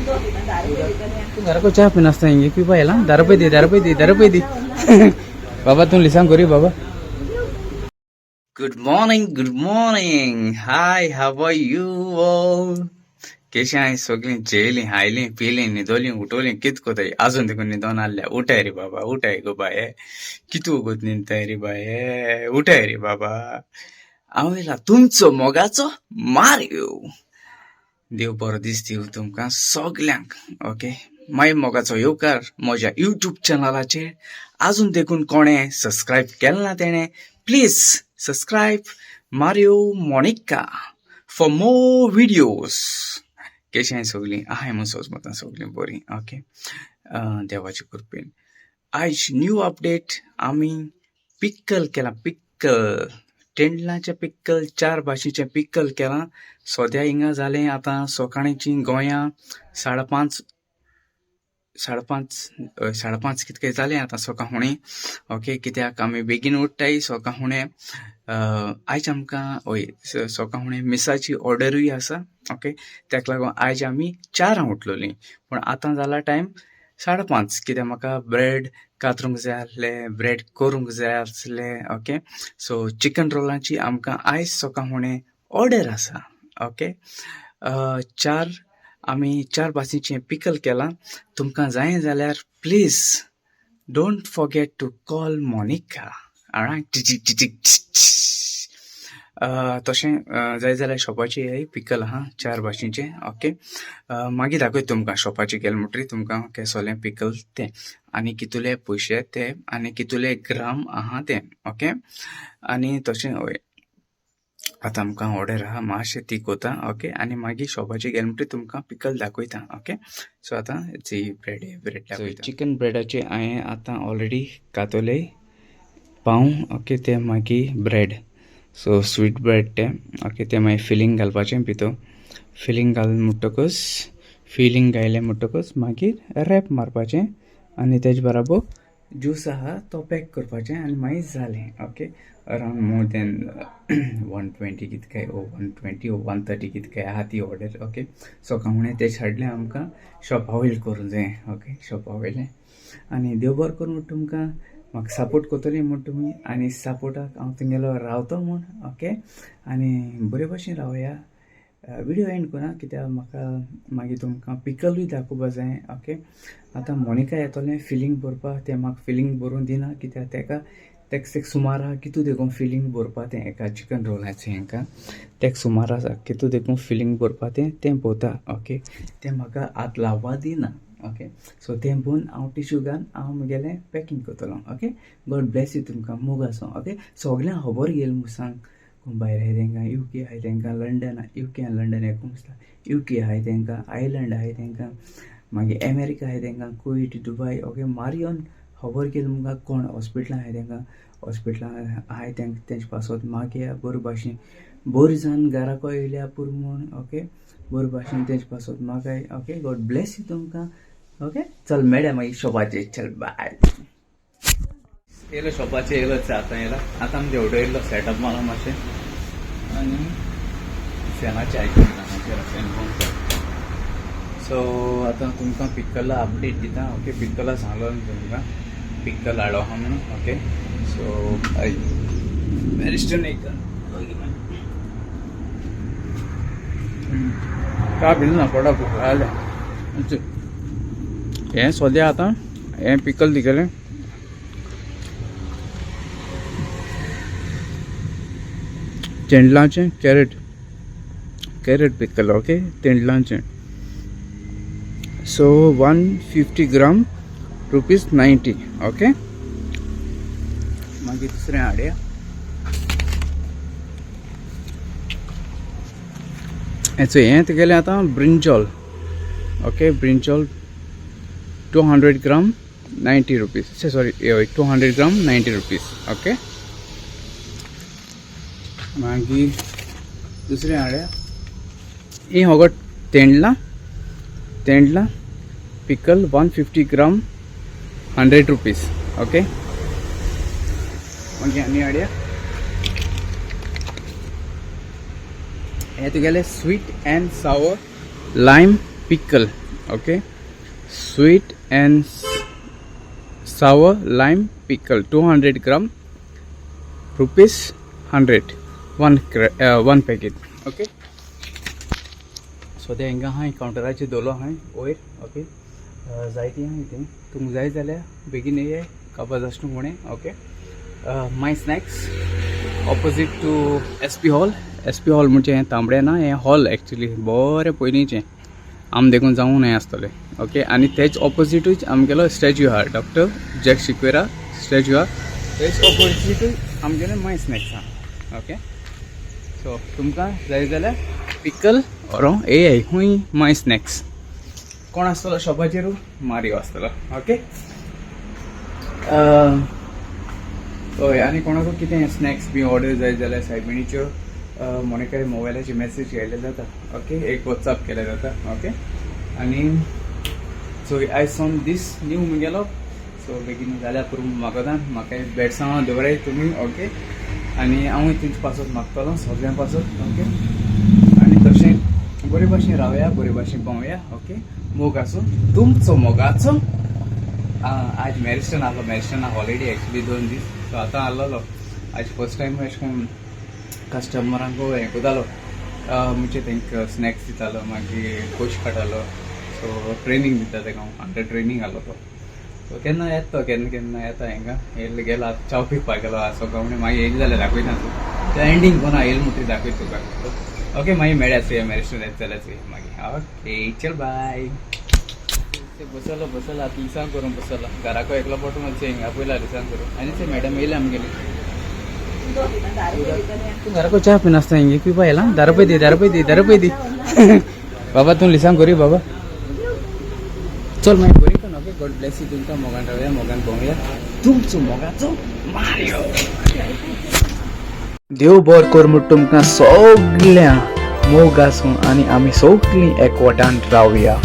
घर को चाय पिनास्ता ये पी पाहिला 10 रुपये दे बाबा तुम लिसांग करी बाबा good morning hi how are you all कशी आहे सगळी जेली हायली पिली निदोली उठवली कितको तरी अजून देखून निदोन आल्या उठाय रे बाबा उठाय गो बाये कितू उगत निंताय रे बाये उठाय रे बाबा आवयला तुमचो मोगाचो मार्यो देव बरो दीस दिव तुमकां सगल्यांक ओके माय मोगाचो येवकार म्हज्या युट्यूब चॅनलाचेर अजून देखून कोणे सबस्क्राईब केलें ना तेणे please subscribe Mario Monica for more videos कशी आहे सगळी आहे म्हणसोच मतां सगळी बरी ओके देवाचे कृपेन आयज न्यू अपडेट आमी पिक्कल केला पिक्कल तेंडलाचें पिक्कल 4 भाशेचें पिक्कल केलां सद्या हिंगा जालें आतां सकाळींची गोंयां 5:30 कितके जालें आतां सकाळ फुडें ओके कित्याक आमी बेगीन उठ्ठाय सकाळ फुडें आयज आमकां हय सकाळ फुडें मिसाची ऑर्डरूय आसा ओके ताका लागून आयज आमी 4 उठलोलीं पूण आतां जाला टायम 5:30 कित्याक म्हाका ब्रेड कातरूंक जाय आसलें ब्रेड करूंक जाय आसलें ओके सो चिकन रोलांची आमकां आयज सकाळ फुडें ऑर्डर आसा ओके 4 भाशेचें पिकल केलां तुमकां जाय जाल्यार please don't forget to call Monica तशें जाय जाल्यार शॉपाची हे पिकल आहा 4 भाशेचें ओके मागीर दाखयत तुमकां शॉपाची गेले म्हणटरी तुमकां केसोलें पिकल तें आनी कितुले पयशे ते आनी कितुले ग्राम आहा तें ओके आनी तशें हय आतां आमकां ऑर्डर आहा मातशें ती कोता ओके आनी मागीर शॉपाची गेले म्हणटरी तुमकां पिकल दाखयता ओके सो आतां जी ब्रेड दाखयता चिकन ब्रेडाचे हांवें आतां ऑलरेडी कातोले पाव ओके ते मागीर ब्रेड सो स्वीट ब्रेड ते ओके ते मागीर फिलींग घालपाचें भितर फिलींग घालून म्हणटकच फिलींग घायलें म्हणटकच मागीर रॅप मारपाचें आनी तेजे बराबर ज्यूस आहा तो पॅक करपाचें आनी मागीर जालें ओके अरावंड मोर देन 120 कितके 120 or 130 कितके आहा ती ऑर्डर ओके सकाळ फुडें ते हाडलें आमकां शॉपा वयलें करूंक जाय ओके शॉपा वयलें आनी देव बरें करून तुमकां म्हाका सपोर्ट करतली म्हण तुमी आनी सपोर्टाक हांव तुमगेलो रावतो म्हूण ओके आनी बरे भशेन रावया व्हिडिओ एंड करा कित्याक म्हाका मागीर तुमकां पिकलूय दाखोवपा जाय ओके आतां मोनिका येतोलें फिलींग भरपाक तें म्हाका फिलींग भरून दिना कित्याक तेका सुमार आहा कितू देखून फिलींग भरपा तें एका चिकन रोलाचें हांकां तेका सुमार आसा कितू देखून फिलींग भरपा तें पोवता ओके तें म्हाका हात लावपा दिना ओके सो तें पोवन हांव टिश्यू घालन हांव म्हगेलें पॅकींग करतलो ओके गॉड ब्लेस यू तुमकां मोग आसूं ओके सगळ्यांक खबर गेल म्हूण सांग कोण भायर आहाय तांकां UK आहाय तांकां लंडन UK आनी लंडन हें कोण UK आहाय तांकां आयलंड आहाय तांकां मागीर अमेरिका आहाय तांकां कुवेट दुबय ओके मारियोन खबर गेल मुखार कोण हॉस्पिटलां आहाय तांकां हॉस्पिटलां आहाय तेंचे पासत मागया बरे भाशेन बरी जावन घराको येयल्या पुरो म्हूण ओके बरे भाशेन तेंचे पासत मागाय ओके गॉड ब्लेस यू तुमकां ओके चल मेळया मागीर शॉपाचेर चल बाय येयलो शॉपाचेर येयलोच आतां आमचे ऑर्डर येयलो सेटअप मारला मातशें आनी फेनाचें आयकून सो आतां तुमकां पिक्कला अपडेट दिता ओके पिक्कला सांगलो तुमकां पिक्कल हाडो आहा म्हणून ओके सो बॅरिस्टर एक का बिल ना पडा हें सद्या आतां हें पिकल दिकेलें तेंडलाचें कॅरेट पिकल ओके तेंडलाचें सो 150 ग्राम ₹90 ओके मागीर दुसरें हाडया हेचो हें तुगेलें आतां ब्रिंजॉल ओके ब्रिंजॉल 200 ग्राम ₹90 सॉरी 200 ग्राम ₹90 ओके मागीर दुसरें हाडया ही होगो तेंडला पिकल 150 ग्राम ₹100 ओके मागीर आनी हाडया हे तुगेलें sweet end Sawar lime pickle okay. Sweet and sour lime pickle 200 gram rupees 100 one packet. Okay, so ते हिंगा हाय काउंटराचे दोलो हाय वयर. ओके, जायती हाय ते तुमक जाय जाल्यार बेगीन ये काबाज आसू कोणे. Okay, my snacks opposite to SP hall. SP hall म्हणजे हें तांबडे ना, हें हॉल एक्चुअली बरें पयलींचें आम देखून जावं नाही आसतले. ओके, आणि तेच ऑपोजीटूच आमगेलो स्टॅच्यू आहा, डॉक्टर जॅक शिक्वेरा स्टॅच्यू आहा. तेच ऑपोजीटूच आमगेले माय स्नॅक्स आहा. ओके, सो तुमकां जाय जाल्यार पिकल ऑर ए खूंय माय स्नॅक्स. कोण आसतलो शॉपाचेरू? मारियो आसतलो. ओके, हय. आनी कोणाक कितें स्नॅक्स बी ऑर्डर जाय जाल्यार सायबिणीच्यो मोनिका मोबायलाची मेसेज केले जाता. ओके, एक WhatsApp केले जाता. ओके, आणि so I saw this new मुगेलो. सो बेगीन जाल्यार पुरो म्हाका म्हाका बेडसां दवराय तुमी. ओके, आनी हांवूय तुमचे पासत मागतलो सगळ्यां पासत. ओके, आनी तशें बरे भाशेन रावया, बरे भाशेन पावया. ओके, मोग आसूं तुमचो मोगाचो. आज मॅरिस्टन आहलो, मॅरिस्टन हॉलिडे एक्चुअली 2 दीस. सो आतां आसलोलो आज फर्स्ट टायम अशें करून कस्टमरांक हें कोतालो, म्हणजे तांकां स्नॅक्स दितालो, मागीर पयशे काडटालो. सो ट्रेनींग दिता ताका हांव, अंडर ट्रेनींग आहलो तो. सो केन्ना येता तो, केन्ना केन्ना येता हिंगा. येयल्लो गेला चाव पिवपाक गेलो आसो गावणे. मागीर येयले जाल्यार दाखयता तूं ते एंडींग कोणा येयले म्हणटा दाखयता तुका. ओके, मागीर मेळ्या चोया मॅरिस्टन येता जाल्यार चोया मागीर. ओके, चल बाय. बसलो आतां लिसांग करून बसलो. घराको एकलो पटून मातशें हिंगा पयला लिसांग करून. आनी ते मॅडम येयले आमगेली. तू घर को चाय पिना आसता हिंगे पिवपा येला. 10 रुपये दी, 10 रुपये दी, 10 रुपये दी. बाबा तू लिसांग करी बाबा. चल मागीर बरी करून. Okay, God bless you. तुमकां मोगान रावया, मोगान भोंवया. तुमचो मोगाचो मारियो. देव बरें कर म्हूण तुमकां सगळ्यां मोग आसूं आनी आमी सगळीं एकवटान रावया.